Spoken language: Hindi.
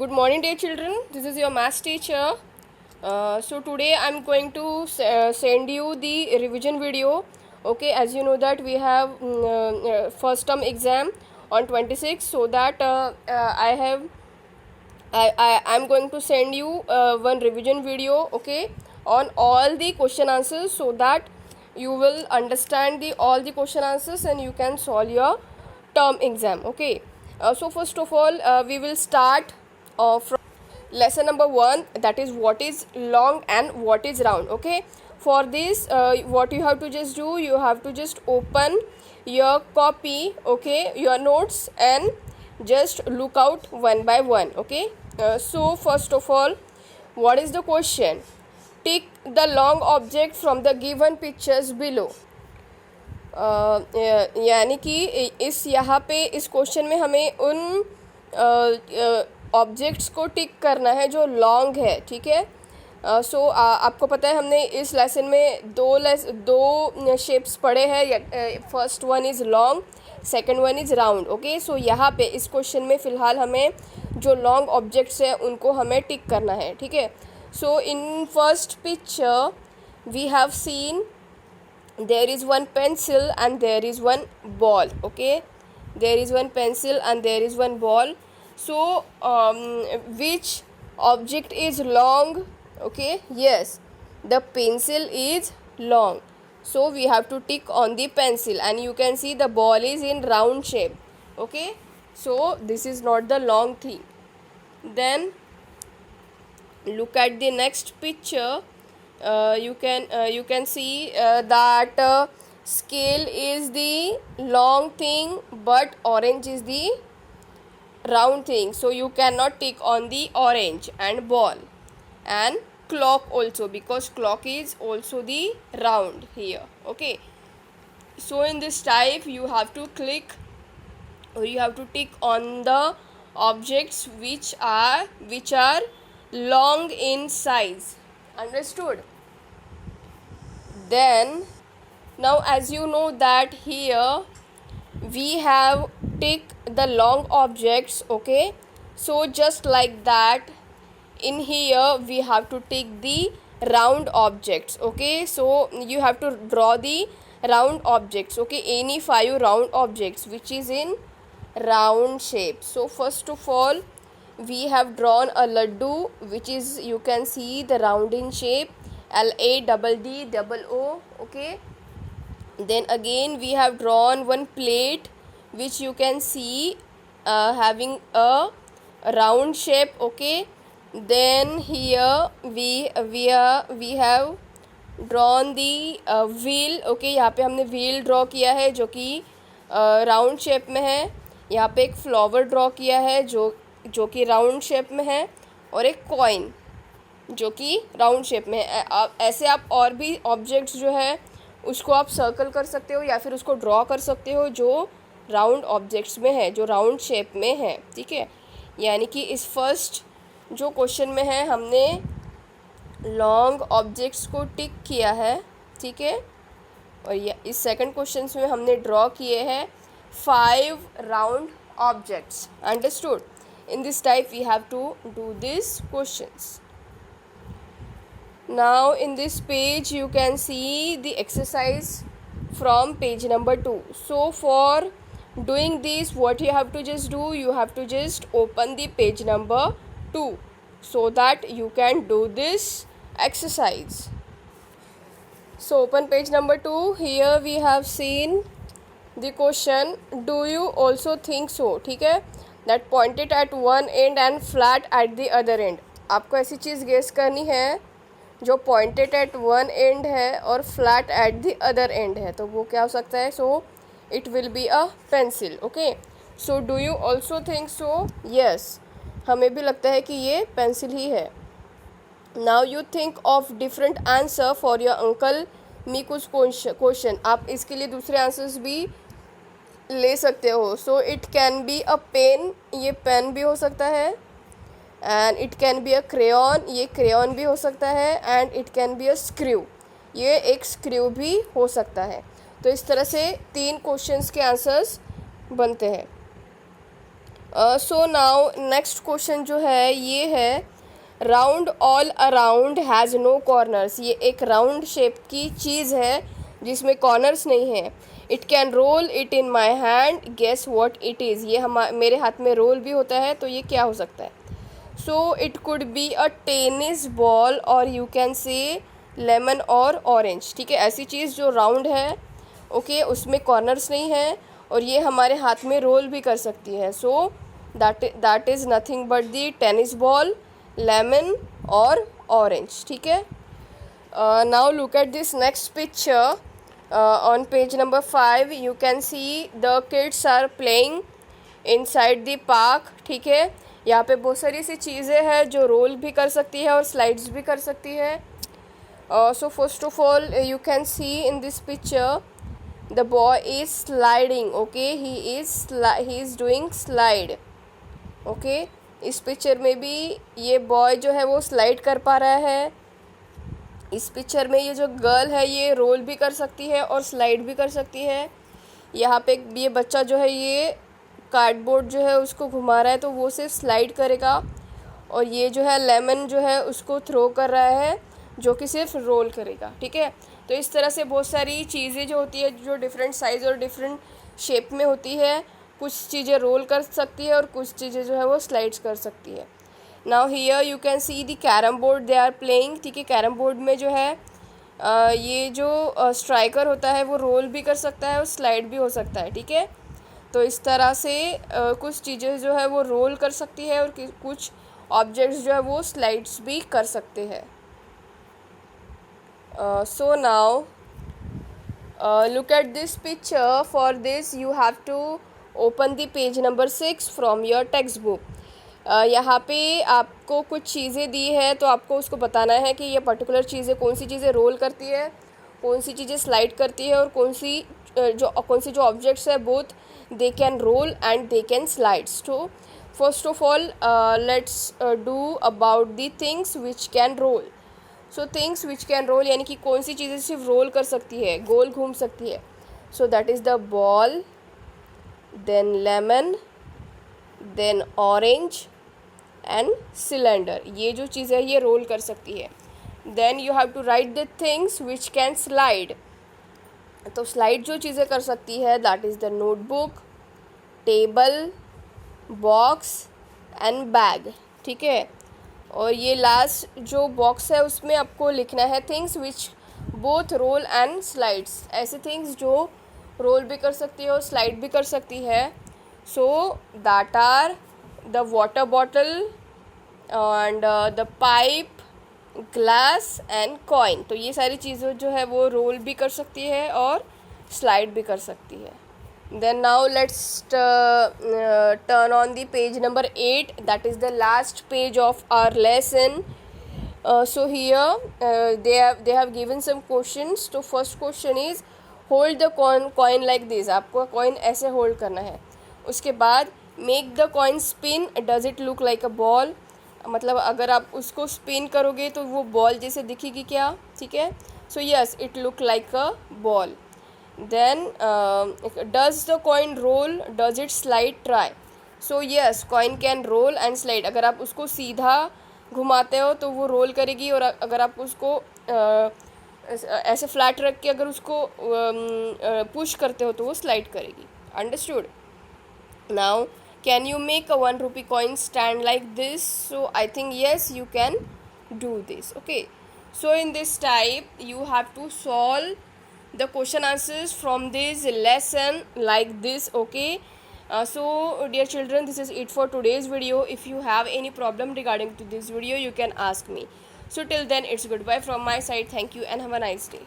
Good morning, dear children. This is your maths teacher. So today I'm going to send you the revision video. Okay, as you know that we have first term exam on 26, so that I'm going to send you one revision video. Okay, on all the question answers, so that you will understand the all the question answers and you can solve your term exam. Okay, so first of all we will start from lesson number 1, that is what is long and what is round. Okay, for this what you have to just do, you have to just open your copy, okay, your notes, and just look out one by one. Okay, so first of all, what is the question? Tick the long object from the given pictures below. यानी कि इस यहाँ पे इस क्वेश्चन में हमें उन ऑब्जेक्ट्स को टिक करना है जो लॉन्ग है. ठीक है, सो आपको पता है हमने इस लेसन में दो शेप्स पढ़े हैं. First one is long, second one is round. Okay, so यहाँ पे इस क्वेश्चन में फ़िलहाल हमें जो लॉन्ग ऑब्जेक्ट्स हैं उनको हमें टिक करना है. ठीक है, so in first picture we have seen there is one pencil and there is one ball. Okay, there is one pencil and there is one ball. So which object is long? Okay, yes, the pencil is long, so we have to tick on the pencil, and you can see the ball is in round shape. Okay, so this is not the long thing. Then look at the next picture. You can see that scale is the long thing but orange is the round thing, so you cannot tick on the orange. And ball and clock also, because clock is also the round here. Okay, so in this type you have to click or you have to tick on the objects which are long in size. Understood? Then now as you know that here we have tick the long objects. Okay, so just like that in here we have to tick the round objects. Okay, so you have to draw the round objects. Okay, any 5 round objects which is in round shape. So first of all we have drawn a laddu, which is, you can see, the round in shape, LADDO. Okay, then again we have drawn one plate which you can see having a round shape. Okay, then here we have drawn the wheel. Okay, यहाँ पे हमने wheel ड्रॉ किया है जो कि राउंड शेप में है. यहाँ पे एक फ्लावर ड्रॉ किया है जो कि राउंड शेप में है, और एक कॉइन जो कि राउंड शेप में है. ऐसे आप और भी ऑब्जेक्ट्स जो है उसको आप सर्कल कर सकते हो या फिर उसको ड्रॉ कर सकते हो जो राउंड ऑब्जेक्ट्स में है, जो राउंड शेप में है. ठीक है, यानी कि इस फर्स्ट जो क्वेश्चन में है हमने लॉन्ग ऑब्जेक्ट्स को टिक किया है. ठीक है, और इस सेकंड क्वेश्चन में हमने ड्रॉ किए हैं 5 round objects. Understood? In this type we have to do these questions. Now in this page you can see the exercise from page number 2. So for doing this, what you have to just do, you have to just open the page number 2 so that you can do this exercise. So open page number 2. Here we have seen the question, do you also think so? ठीक है, that pointed at one end and flat at the other end. आपको ऐसी चीज़ गेस करनी है जो pointed at one end है और flat at the other end है, तो वो क्या हो सकता है? So it will be a pencil. Okay, so do you also think so? Yes, हमें भी लगता है कि ये पेंसिल ही है. Now you think of different answer for your uncle Miku's question. आप इसके लिए दूसरे आंसर्स भी ले सकते हो. So it can be a pen, ये पेन भी हो सकता है. And it can be a crayon, ये क्रेयॉन भी हो सकता है. And it can be a screw, ये एक स्क्रू भी हो सकता है. तो इस तरह से 3 क्वेश्चंस के आंसर्स बनते हैं. सो नाउ नेक्स्ट क्वेश्चन जो है ये है, round all around has no corners. ये एक राउंड शेप की चीज़ है जिसमें कॉर्नर्स नहीं है। It can roll it in my hand, guess what it is. ये मेरे हाथ में रोल भी होता है, तो ये क्या हो सकता है? So it could be a tennis ball और यू कैन से लेमन और ऑरेंज। ठीक है, ऐसी चीज़ जो राउंड है, ओके, उसमें कॉर्नर्स नहीं है और ये हमारे हाथ में रोल भी कर सकती है। So that is nothing but the tennis ball, lemon और ऑरेंज। ठीक है, now look at this next picture on page number 5। You can see the kids are playing inside the park. ठीक है, यहाँ पे बहुत सारी ऐसी चीज़ें हैं जो रोल भी कर सकती है और स्लाइड्स भी कर सकती है। So first of all you can C in this picture the boy is sliding, okay, he is doing slide. Okay, इस पिक्चर में भी ये बॉय जो है वो स्लाइड कर पा रहा है। इस पिक्चर में ये जो गर्ल है ये रोल भी कर सकती है और स्लाइड भी कर सकती है। यहाँ पे ये बच्चा जो है ये कार्डबोर्ड जो है उसको घुमा रहा है, तो वो सिर्फ स्लाइड करेगा। और ये जो है लेमन जो है उसको थ्रो कर रहा है, जो कि सिर्फ रोल करेगा। ठीक है, तो इस तरह से बहुत सारी चीज़ें जो होती है जो डिफरेंट साइज़ और डिफरेंट शेप में होती है, कुछ चीज़ें रोल कर सकती है और कुछ चीज़ें जो है वो स्लाइड्स कर सकती है। Now here you can see the carrom board they are playing. ठीक है, कैरम बोर्ड में जो है ये जो स्ट्राइकर होता है वो रोल भी कर सकता है और स्लाइड भी हो सकता है। ठीक है, तो इस तरह से कुछ चीज़ें जो है वो रोल कर सकती है और कुछ ऑब्जेक्ट्स जो है वो स्लाइड्स भी कर सकते हैं। So now look at this picture. For this you have to open the page number 6 from your textbook. यहाँ पे आपको कुछ चीज़ें दी है, तो आपको उसको बताना है कि ये पर्टिकुलर चीज़ें कौन सी चीज़ें रोल करती है, कौन सी चीज़ें स्लाइड करती है और कौन सी जो ऑब्जेक्ट्स है both they can roll and they can slides. तो first of all let's do about the things which can roll. So things which can roll यानी कि कौन सी चीज़ें सिर्फ रोल कर सकती है, गोल घूम सकती है। So that is the ball, then lemon, then orange and cylinder. ये जो चीज़ है ये रोल कर सकती है। Then you have to write the things which can slide. तो स्लाइड जो चीज़ें कर सकती है that is the notebook, table, box and bag. ठीक है, और ये लास्ट जो बॉक्स है उसमें आपको लिखना है things which both roll and slides. ऐसे थिंग्स जो रोल भी कर सकती है और स्लाइड भी कर सकती है। So that are the water bottle and the pipe, glass and coin. तो ये सारी चीज़ें जो है वो रोल भी कर सकती है और स्लाइड भी कर सकती है। Then now let's turn on the page number 8. That is the last page of our lesson. So here they have given some questions. So first question is hold the coin like this. आपको coin ऐसे hold करना है। उसके बाद make the coin spin. Does it look like a ball? मतलब अगर आप उसको spin करोगे तो वो ball जैसे दिखेगी क्या? ठीक है, so yes it look like a ball. Then does the coin roll, does it slide? Try. So yes, coin can roll and slide. अगर आप उसको सीधा घुमाते हो तो वो रोल करेगी और अगर आप उसको ऐसे फ्लैट रख के अगर उसको पुश करते हो तो वो स्लाइड करेगी। Understood? Now can you make a 1 rupee coin stand like this? So I think yes you can do this. Okay, so in this type you have to solve the question answers from this lesson like this. Okay, so dear children, this is it for today's video. If you have any problem regarding to this video you can ask me. So till then it's goodbye from my side. Thank you and have a nice day.